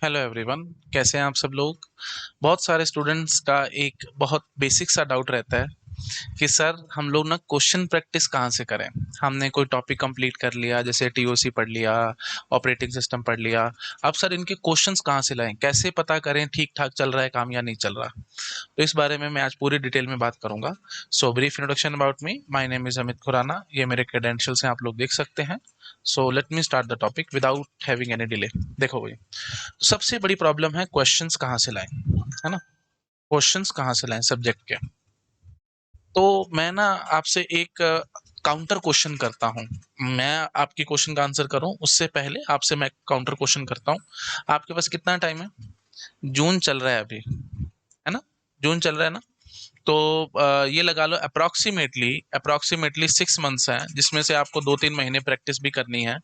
Hello everyone. कैसे हैं आप सब लोग। बहुत सारे स्टूडेंट्स का एक बहुत बेसिक सा डाउट रहता है कि सर हम लोग ना क्वेश्चन प्रैक्टिस कहाँ से करें। हमने कोई टॉपिक कंप्लीट कर लिया, जैसे टीओसी पढ़ लिया, ऑपरेटिंग सिस्टम पढ़ लिया। अब सर इनके क्वेश्चंस कहाँ से लाएं, कैसे पता करें ठीक ठाक चल रहा है काम या नहीं चल रहा। तो इस बारे में मैं आज पूरी डिटेल में बात करूंगा। So brief introduction about me, my name is Amit Khurana. ये मेरे क्रेडेंशियल्स हैं, आप लोग देख सकते हैं। So let me start the topic without having any delay. देखो भाई, सबसे बड़ी प्रॉब्लम है क्वेश्चंस कहाँ से लाएं, है ना। क्वेश्चंस कहाँ से लाएं सब्जेक्ट के। तो मैं ना आपसे एक काउंटर क्वेश्चन करता हूँ। मैं आपकी क्वेश्चन का आंसर करूँ उससे पहले आपसे मैं काउंटर क्वेश्चन करता हूँ। आपके पास कितना टाइम है। जून चल रहा है अभी, है ना। जून चल रहा है ना। तो ये लगा लो अप्रोक्सीमेटली अप्रोक्सीमेटली 6 मंथ्स हैं, जिसमें से आपको 2-3 महीने प्रैक्टिस भी करनी है।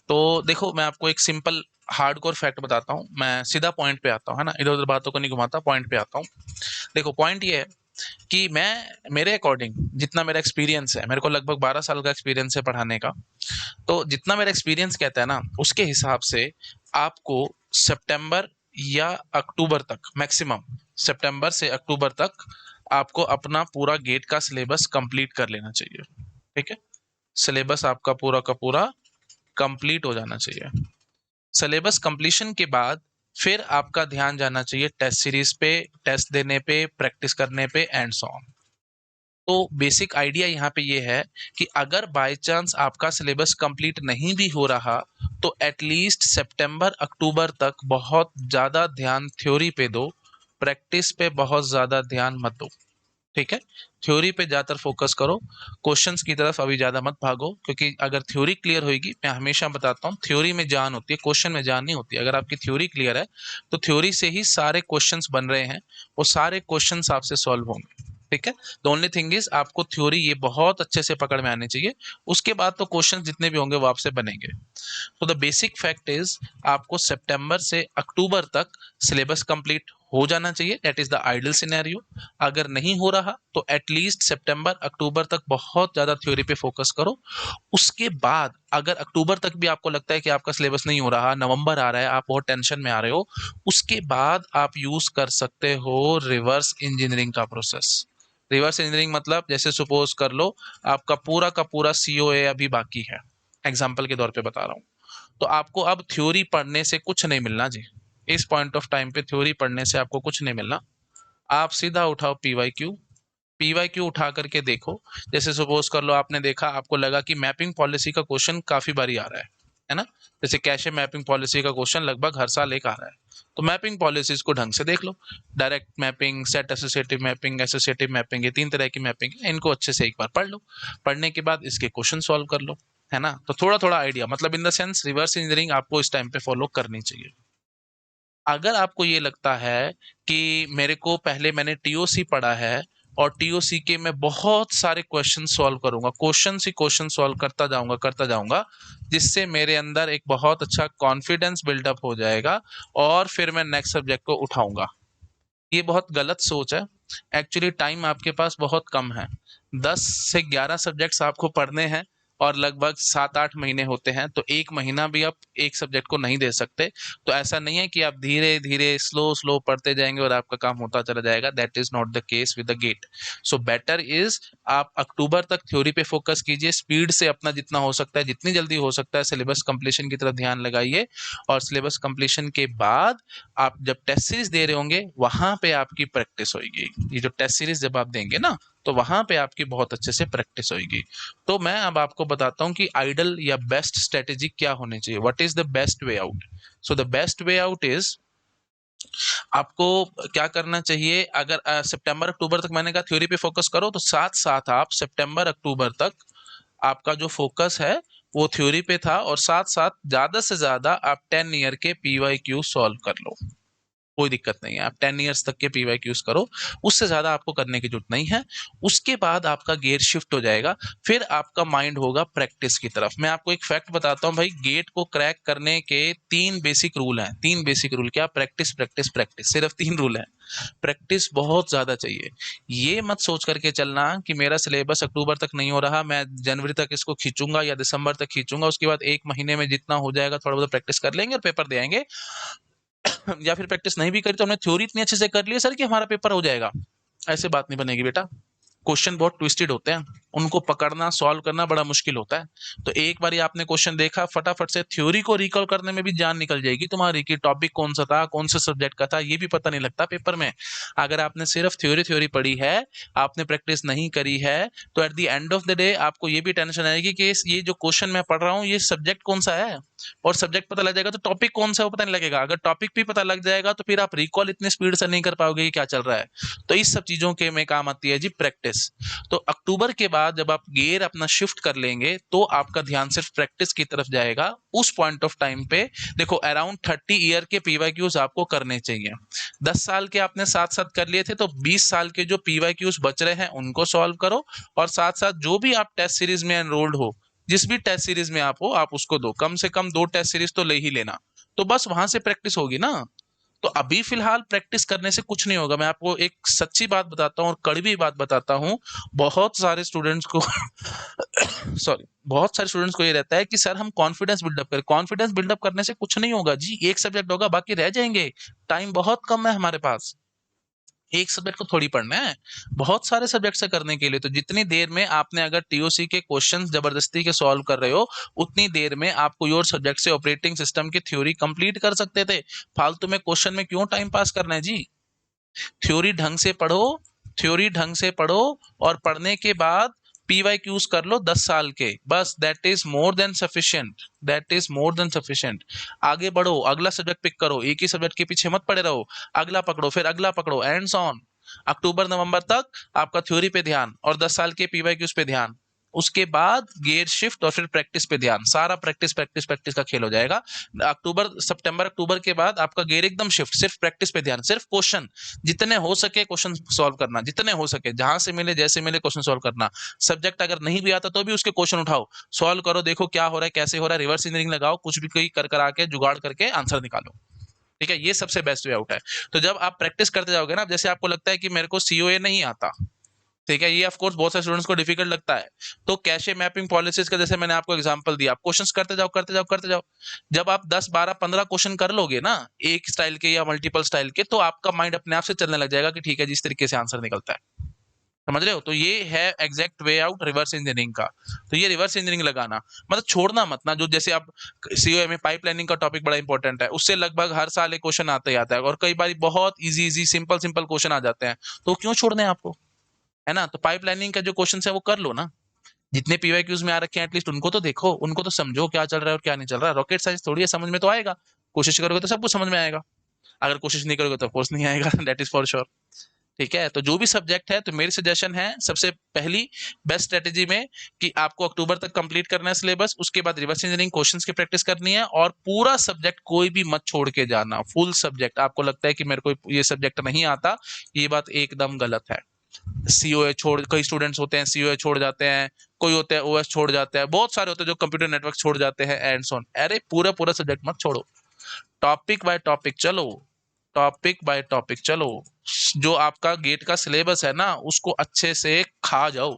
तो देखो, मैं आपको एक सिंपल हार्डकोर फैक्ट बताता हूँ। मैं सीधा पॉइंट पे आता हूँ, है ना, इधर उधर बातों को नहीं घुमाता, पॉइंट पे आता हूँ। देखो, पॉइंट ये है कि मैं मेरे अकॉर्डिंग जितना मेरा एक्सपीरियंस है, मेरे को लगभग 12 साल का एक्सपीरियंस है पढ़ाने का। तो जितना मेरा एक्सपीरियंस कहता है ना, उसके हिसाब से आपको सितंबर या अक्टूबर तक, मैक्सिमम सितंबर से अक्टूबर तक आपको अपना पूरा गेट का सिलेबस कंप्लीट कर लेना चाहिए। ठीक है। सिलेबस आपका पूरा का पूरा कंप्लीट हो जाना चाहिए। सिलेबस कंप्लीशन के बाद फिर आपका ध्यान जाना चाहिए टेस्ट सीरीज पे, टेस्ट देने पे, प्रैक्टिस करने पे एंड सो ऑन। तो बेसिक आइडिया यहाँ पे ये है कि अगर बाय चांस आपका सिलेबस कंप्लीट नहीं भी हो रहा, तो एटलीस्ट सितंबर अक्टूबर तक बहुत ज़्यादा ध्यान थ्योरी पे दो, प्रैक्टिस पे बहुत ज़्यादा ध्यान मत दो। ठीक है। थ्योरी पे ज़्यादातर फोकस करो, क्वेश्चंस की तरफ अभी ज़्यादा मत भागो, क्योंकि अगर थ्योरी क्लियर होगी, मैं हमेशा बताता हूँ थ्योरी में जान होती है, क्वेश्चन में जान नहीं होती। अगर आपकी थ्योरी क्लियर है तो थ्योरी से ही सारे क्वेश्चंस बन रहे हैं, वो सारे क्वेश्चंस आपसे सॉल्व होंगे। ठीक है। द ओनली थिंग इज आपको थ्योरी ये बहुत अच्छे से पकड़ में आनी चाहिए, उसके बाद तो क्वेश्चन जितने भी होंगे वो आपसे बनेंगे। तो द बेसिक फैक्ट इज आपको सितंबर से अक्टूबर तक सिलेबस कंप्लीट हो जाना चाहिए। That is the ideal scenario. अगर नहीं हो रहा तो एटलीस्ट सितंबर अक्टूबर तक बहुत ज़्यादा थ्योरी पे फोकस करो। उसके बाद अगर अक्टूबर तक भी आपको लगता है कि आपका सिलेबस नहीं हो रहा, नवंबर आ रहा है, आप बहुत टेंशन में आ रहे हो, उसके बाद आप यूज़ कर सकते हो रिवर्स इंजीनियरिंग का प्रोसेस। रिवर्स इंजीनियरिंग मतलब, जैसे सपोज कर लो आपका पूरा का पूरा सीओए अभी बाकी है, एग्जाम्पल के तौर पे बता रहा हूँ। तो आपको अब थ्योरी पढ़ने से कुछ नहीं मिलना जी। इस पॉइंट ऑफ टाइम पे थ्योरी पढ़ने से आपको कुछ नहीं मिलना। आप सीधा उठाओ पीवाईक्यू। पीवाईक्यू उठा करके देखो। जैसे सपोज कर लो आपने देखा, आपको लगा कि मैपिंग पॉलिसी का क्वेश्चन काफी बारी आ रहा है ना। जैसे कैशे मैपिंग पॉलिसी का क्वेश्चन लगभग हर साल एक आ रहा है। तो मैपिंग पॉलिसीज को ढंग से देख लो। Direct mapping, set associative mapping, associative mapping, ये 3 तरह की मैपिंग है, इनको अच्छे से एक बार पढ़ लो। पढ़ने के बाद इसके क्वेश्चन सॉल्व कर लो, है ना। तो थोड़ा थोड़ा आइडिया, मतलब in the sense reverse engineering आपको इस टाइम पे फॉलो करनी चाहिए। अगर आपको ये लगता है कि मेरे को पहले मैंने टीओसी पढ़ा है और टीओसी के मैं बहुत सारे क्वेश्चन सॉल्व करूंगा, क्वेश्चन ही क्वेश्चन सॉल्व करता जाऊंगा, जिससे मेरे अंदर एक बहुत अच्छा कॉन्फिडेंस बिल्डअप हो जाएगा और फिर मैं नेक्स्ट सब्जेक्ट को उठाऊंगा, ये बहुत गलत सोच है। एक्चुअली टाइम आपके पास बहुत कम है। 10 से 11 सब्जेक्ट्स आपको पढ़ने हैं और लगभग 7-8 महीने होते हैं, तो एक महीना भी आप एक सब्जेक्ट को नहीं दे सकते। तो ऐसा नहीं है कि आप धीरे धीरे स्लो स्लो पढ़ते जाएंगे और आपका काम होता चला जाएगा। That is not the case with the GATE. So better is आप अक्टूबर तक थ्योरी पे फोकस कीजिए, स्पीड से अपना जितना हो सकता है, जितनी जल्दी हो सकता है सिलेबस कंप्लीशन की तरफ ध्यान लगाइए। और सिलेबस कंप्लीशन के बाद आप जब टेस्ट सीरीज दे रहे होंगे, वहां पे आपकी प्रैक्टिस होगी। ये जो टेस्ट सीरीज जब आप देंगे ना, तो वहां पे आपकी बहुत अच्छे से प्रैक्टिस होगी। तो मैं अब आपको बताता हूं कि आइडल या बेस्ट स्ट्रेटेजी क्या होनी चाहिए। What is the best way out. So the best way out is, आपको क्या करना चाहिए। अगर सितंबर अक्टूबर तक मैंने कहा थ्योरी पे फोकस करो, तो साथ साथ आप सितंबर अक्टूबर तक आपका जो फोकस है वो थ्योरी पे था, और साथ साथ ज्यादा से ज्यादा आप 10 ईयर के पीवाईक्यू सॉल्व कर लो। कोई दिक्कत नहीं है, आप 10 ईयर्स तक के पीवाईक्यूज करो, उससे ज्यादा आपको करने की जरूरत नहीं है। उसके बाद आपका गेट शिफ्ट हो जाएगा, फिर आपका माइंड होगा प्रैक्टिस की तरफ। मैं आपको एक फैक्ट बताता हूँ भाई, गेट को क्रैक करने के 3 बेसिक रूल हैं। 3 बेसिक रूल क्या, प्रैक्टिस प्रैक्टिस प्रैक्टिस, सिर्फ 3 रूल हैं। प्रैक्टिस बहुत ज्यादा चाहिए। ये मत सोच करके चलना कि मेरा सिलेबस अक्टूबर तक नहीं हो रहा, मैं जनवरी तक इसको खींचूंगा या दिसंबर तक खींचूंगा, उसके बाद एक महीने में जितना हो जाएगा थोड़ा बहुत प्रैक्टिस कर लेंगे और पेपर दे आएंगे। या फिर प्रैक्टिस नहीं भी करी तो हमने थ्योरी इतनी अच्छे से कर ली है सर कि हमारा पेपर हो जाएगा, ऐसे बात नहीं बनेगी बेटा। क्वेश्चन बहुत ट्विस्टेड होते हैं, उनको पकड़ना सॉल्व करना बड़ा मुश्किल होता है। तो एक बार आपने क्वेश्चन देखा, फटाफट से थ्योरी को रिकॉल करने में भी जान निकल जाएगी तुम्हारी कि टॉपिक कौन सा था, कौन से सब्जेक्ट का था, ये भी पता नहीं लगता पेपर में। अगर आपने सिर्फ थ्योरी थ्योरी पढ़ी है, आपने प्रैक्टिस नहीं करी है, तो at the end of the day आपको ये भी टेंशन आएगी कि ये जो क्वेश्चन मैं पढ़ रहा हूँ ये सब्जेक्ट कौन सा है, और सब्जेक्ट पता लग जाएगा तो टॉपिक कौन सा है वो पता नहीं लगेगा। अगर टॉपिक भी पता लग जाएगा तो फिर आप रिकॉल इतनी स्पीड से नहीं कर पाओगे कि क्या चल रहा है। तो इस सब चीजों के में काम आती है जी प्रैक्टिस। तो अक्टूबर के बाद जब आप गियर अपना शिफ्ट कर लेंगे तो आपका ध्यान सिर्फ प्रैक्टिस की तरफ जाएगा। उस पॉइंट ऑफ टाइम पे देखो अराउंड 30 ईयर के पीवाईक्यूज आपको करने चाहिए। 10 साल के आपने साथ साथ कर लिए थे, तो 20 साल के जो पीवाईक्यूज बच रहे हैं उनको सॉल्व करो, और साथ साथ जो भी आप टेस्ट सीरीज में एनरोल्ड हो, जिस भी टेस्ट सीरीज में आप हो आप उसको दो, कम से कम 2 टेस्ट सीरीज तो ले ही लेना। तो बस वहां से प्रैक्टिस होगी ना। तो अभी फिलहाल प्रैक्टिस करने से कुछ नहीं होगा। मैं आपको एक सच्ची बात बताता हूँ और कड़वी बात बताता हूँ। बहुत सारे स्टूडेंट्स को सॉरी, बहुत सारे स्टूडेंट्स को ये रहता है कि सर हम कॉन्फिडेंस बिल्डअप करें। कॉन्फिडेंस बिल्डअप करने से कुछ नहीं होगा जी, एक सब्जेक्ट होगा बाकी रह जाएंगे। टाइम बहुत कम है हमारे पास, एक सब्जेक्ट को थोड़ी पढ़ना है, बहुत सारे सब्जेक्ट से करने के लिए। तो जितनी देर में आपने अगर टीओसी के क्वेश्चंस जबरदस्ती के सॉल्व कर रहे हो, उतनी देर में आपको योर सब्जेक्ट से ऑपरेटिंग सिस्टम की थ्योरी कंप्लीट कर सकते थे। फालतू में क्वेश्चन में क्यों टाइम पास करना है जी। थ्योरी ढंग से पढ़ो, थ्योरी ढंग से पढ़ो, और पढ़ने के बाद पीवाईक्यूज कर लो 10 साल के, बस that is more than sufficient, that is more than sufficient. आगे बढ़ो, अगला सब्जेक्ट पिक करो, एक ही सब्जेक्ट के पीछे मत पड़े रहो, अगला पकड़ो फिर अगला पकड़ो, एंड सो ऑन। अक्टूबर नवंबर तक आपका थ्योरी पे ध्यान और 10 साल के पीवाईक्यूज पे ध्यान, उसके बाद गियर शिफ्ट और फिर प्रैक्टिस पे ध्यान। सारा प्रैक्टिस प्रैक्टिस प्रैक्टिस का खेल हो जाएगा। अक्टूबर सितंबर अक्टूबर के बाद आपका गियर एकदम शिफ्ट, सिर्फ प्रैक्टिस पे ध्यान, सिर्फ क्वेश्चन जितने हो सके क्वेश्चन सॉल्व करना, जितने हो सके जहां से मिले जैसे मिले क्वेश्चन सॉल्व करना। सब्जेक्ट अगर नहीं भी आता तो भी उसके क्वेश्चन उठाओ, सॉल्व करो, देखो क्या हो रहा है कैसे हो रहा है, रिवर्स इंजीनियरिंग लगाओ, कुछ भी कोई कर करा के जुगाड़ करके आंसर निकालो। ठीक है, ये सबसे बेस्ट वे आउट है। तो जब आप प्रैक्टिस करते जाओगे ना, जैसे आपको लगता है कि मेरे को सीओए नहीं आता, ठीक है, ये ऑफ कोर्स बहुत सारे स्टूडेंट्स को डिफिकल्ट लगता है, तो कैशे मैपिंग पॉलिसीज का जैसे मैंने आपको एग्जांपल दिया, आप क्वेश्चंस करते जाओ करते जाओ करते जाओ। जब आप 10 12 15 क्वेश्चन कर लोगे ना एक स्टाइल के या मल्टीपल स्टाइल के, तो आपका माइंड अपने आप से चलने लग जाएगा कि ठीक है जिस तरीके से आंसर निकलता है। समझ रहे हो? तो ये है exact way out reverse engineering का। तो ये रिवर्स इंजीनियरिंग लगाना मतलब छोड़ना मत ना, जो जैसे आप सीओए में पाइपलाइनिंग का टॉपिक बड़ा इंपॉर्टेंट है, उससे लगभग हर साल एक क्वेश्चन आता ही आता है, और कई बार बहुत easy easy simple simple question आ जाते हैं, तो क्यों छोड़ने हैं आपको, है ना। तो पाइपलाइनिंग का जो क्वेश्चन है वो कर लो ना, जितने पीवाईक्यूज में आ रखे हैं एटलीस्ट उनको तो देखो, उनको तो समझो क्या चल रहा है और क्या नहीं चल रहा है। रॉकेट साइंस थोड़ी है, समझ में तो आएगा, कोशिश करोगे तो सब कुछ समझ में आएगा, अगर कोशिश नहीं करोगे तो कोर्स नहीं आएगा दैट इज फॉर श्योर। ठीक है, तो जो भी सब्जेक्ट है, तो मेरी सजेशन है सबसे पहली बेस्ट स्ट्रेटेजी में कि आपको अक्टूबर तक कंप्लीट करना है सिलेबस, उसके बाद रिवर्स इंजीनियरिंग क्वेश्चंस की प्रैक्टिस करनी है, और पूरा सब्जेक्ट कोई भी मत छोड़ के जाना, फुल सब्जेक्ट। आपको लगता है कि मेरे को ये सब्जेक्ट नहीं आता, ये बात एकदम गलत है। सीओए छोड़, कई स्टूडेंट्स होते हैं सीओए छोड़ जाते हैं, कोई होते हैं ओएस छोड़ जाते हैं, बहुत सारे होते हैं जो कंप्यूटर नेटवर्क छोड़ जाते हैं एंड सो ऑन। अरे पूरा पूरा सब्जेक्ट मत छोड़ो, टॉपिक बाय टॉपिक चलो, टॉपिक बाय टॉपिक चलो। जो आपका गेट का सिलेबस है ना उसको अच्छे से खा जाओ,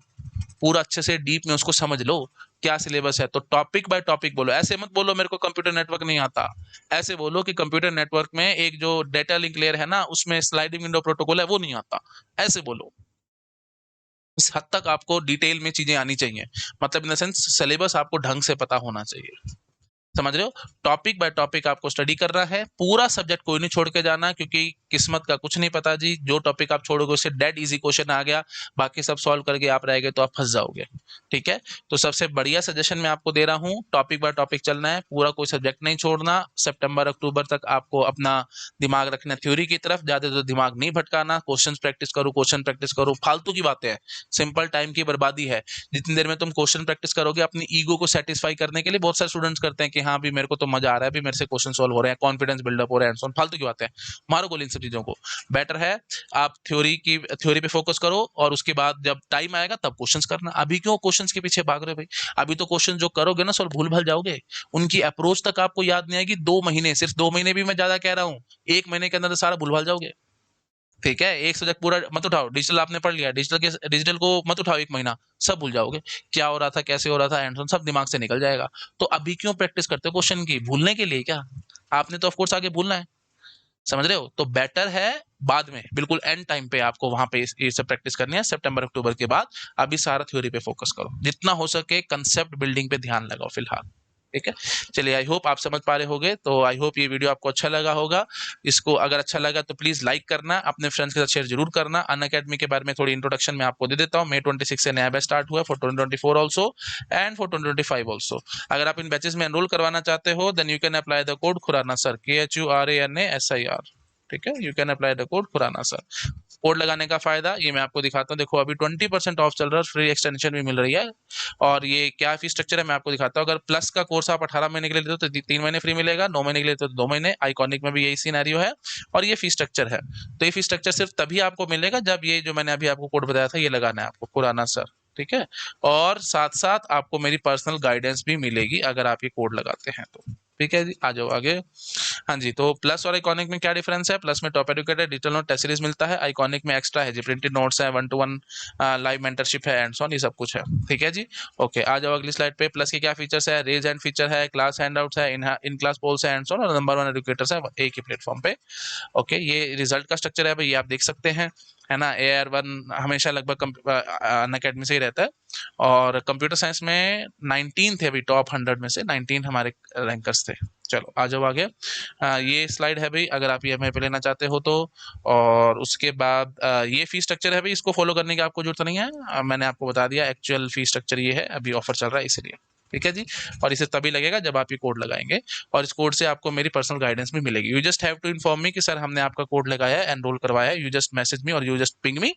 पूरा अच्छे से डीप में उसको समझ लो क्या सिलेबस है। तो टॉपिक बाय टॉपिक बोलो, ऐसे मत बोलो मेरे को कंप्यूटर नेटवर्क नहीं आता, ऐसे बोलो कि कंप्यूटर नेटवर्क में एक जो डेटा लिंक लेयर है ना उसमें स्लाइडिंग विंडो प्रोटोकॉल है वो नहीं आता, ऐसे बोलो। इस हद तक आपको डिटेल में चीजें आनी चाहिए, मतलब इन द सेंस सिलेबस आपको ढंग से पता होना चाहिए। समझ रहे हो? टॉपिक बाय टॉपिक आपको स्टडी करना है, पूरा सब्जेक्ट कोई नहीं छोड़ के जाना, क्योंकि किस्मत का कुछ नहीं पता जी, जो टॉपिक आप छोड़ोगे उससे डेड इजी क्वेश्चन आ गया, बाकी सब सॉल्व करके आप रह गए तो आप फंस जाओगे। ठीक है, तो सबसे बढ़िया सजेशन मैं आपको दे रहा हूँ, टॉपिक बाय टॉपिक चलना है, पूरा कोई सब्जेक्ट नहीं छोड़ना। सितंबर अक्टूबर तक आपको अपना दिमाग रखना थ्योरी की तरफ, ज्यादा तो दिमाग नहीं भटकाना, क्वेश्चन प्रैक्टिस करो, क्वेश्चन प्रैक्टिस करो, फालतू की बातें हैं, सिंपल टाइम की बर्बादी है। जितनी देर में तुम क्वेश्चन प्रैक्टिस करोगे अपनी ईगो को सेटिस्फाई करने के लिए, बहुत सारे स्टूडेंट्स करते हैं कि हाँ भी मेरे को तो मजा आ रहा है, भी मेरे से क्वेश्चन सॉल्व हो रहे हैं, कॉन्फिडेंस बिल्डअप हो रहा है, फालतू की बातें हैं। मारो गोली इन सब चीजों को। बेटर है आप थ्योरी पे फोकस करो, और उसके बाद जब टाइम आएगा तब क्वेश्चंस करना। अभी क्यों क्वेश्चंस के पीछे भाग रहे हो भाई? अभी तो क्वेश्चन जो करोगे ना सॉल्व भूल भाल जाओगे, उनकी अप्रोच तक आपको याद नहीं आएगी। 2 महीने, सिर्फ 2 महीने भी मैं ज्यादा कह रहा हूँ, 1 महीने के अंदर तो सारा भूल भाल जाओगे। ठीक है, एक सब्जेक्ट पूरा मत उठाओ, डिजिटल आपने पढ़ लिया, डिजिटल को मत उठाओ 1 महीना, सब भूल जाओगे, क्या हो रहा था कैसे हो रहा था एंड सब दिमाग से निकल जाएगा। तो अभी क्यों प्रैक्टिस करते हो क्वेश्चन की? भूलने के लिए क्या? आपने तो ऑफ कोर्स आगे भूलना है। समझ रहे हो? तो बेटर है बाद में, बिल्कुल एंड टाइम पे आपको वहां पे ये सब प्रैक्टिस करनी है, सितंबर अक्टूबर के बाद। अभी सारा थ्योरी पे फोकस करो, जितना हो सके कंसेप्ट बिल्डिंग पे ध्यान लगाओ फिलहाल। ठीक है, चलिए, आई होप आप समझ पा रहे होगे। तो आई होप ये वीडियो आपको अच्छा लगा होगा। इसको अगर अच्छा लगा तो प्लीज लाइक करना, अपने फ्रेंड्स के साथ शेयर जरूर करना। अनअकैडमी के बारे में थोड़ी इंट्रोडक्शन मैं आपको दे देता हूँ। May 26 से नया बैच स्टार्ट हुआ for 2024 also and for 2025 also. अगर आप इन बैचेस में एनरोल करवाना चाहते हो then you can apply the code Khurana sir, KHURANASIR। ठीक है, you can apply the code Khurana sir. Code लगाने का फायदा ये मैं आपको दिखाता हूँ। देखो, अभी 20% ऑफ चल रहा है, फ्री एक्सटेंशन भी मिल रही है। और ये क्या फी स्ट्रक्चर है मैं आपको दिखाता हूँ। अगर प्लस का कोर्स आप 18 महीने के लिए लेते हो तो 3 महीने फ्री मिलेगा, 9 महीने के लिए तो 2 महीने। आइकॉनिक में भी यही सिनेरियो है और ये फी स्ट्रक्चर है। तो ये फी स्ट्रक्चर सिर्फ तभी आपको मिलेगा जब ये जो मैंने अभी आपको कोड बताया था ये लगाना है आपको, खुराना सर। ठीक है, और साथ साथ आपको मेरी पर्सनल गाइडेंस भी मिलेगी अगर आप ये कोड लगाते हैं तो। ठीक है जी, आ जाओ आगे। हाँ जी, तो प्लस और आइकॉनिक में क्या डिफरेंस है? प्लस में top educated digital note test series मिलता है, आइकॉनिक में एक्स्ट्रा है जी, प्रिंटेड नोट्स है, 1-to-1 लाइव मेंटरशिप है, एंड सॉन, ये सब कुछ है। ठीक है जी, ओके, आ जाओ अगली स्लाइड पे। प्लस के क्या फीचर्स है? रेज हैंड फीचर है, क्लास हैंडआउट्स है, इन क्लास पोल्स है, एंड सॉन, और नंबर 1 एडुकेटर्स है एक ही प्लेटफॉर्म पे। ओके, ये रिजल्ट का स्ट्रक्चर है भाई, ये आप देख सकते हैं, है ना। AR1 हमेशा लगभग अनअकैडमी से ही रहता है। और कंप्यूटर साइंस में 19 थे अभी, टॉप 100 में से 19 हमारे रैंकर्स थे। चलो आ जाओ आगे। ये स्लाइड है भाई, अगर आप EMI पे लेना चाहते हो तो। और उसके बाद ये फी स्ट्रक्चर है भाई, इसको फॉलो करने की आपको जरूरत नहीं है। मैंने आपको बता दिया, एक्चुअल फी स्ट्रक्चर ये है, अभी ऑफर चल रहा है इसलिए। ठीक है जी, और इसे तभी लगेगा जब आप ये कोड लगाएंगे। और इस कोड से आपको मेरी पर्सनल गाइडेंस भी मिलेगी। You just have to inform me कि सर हमने आपका कोड लगाया है, एनरोल करवाया है। यू जस्ट मैसेज मी और यू जस्ट पिंग मी,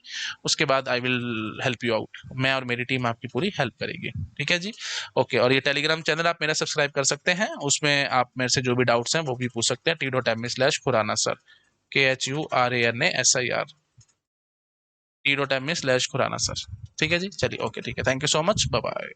उसके बाद I will help you out. मैं और मेरी टीम आपकी पूरी हेल्प करेगी। ठीक है जी, ओके। और ये टेलीग्राम चैनल आप मेरा सब्सक्राइब कर सकते हैं, उसमें आप मेरे से जो भी डाउट्स हैं वो भी पूछ सकते हैं। t.me/खुराना सर, KHURANASIR, t.me/खुराना सर। ठीक है जी, चलिए, ओके, ठीक है, thank you so much, bye bye.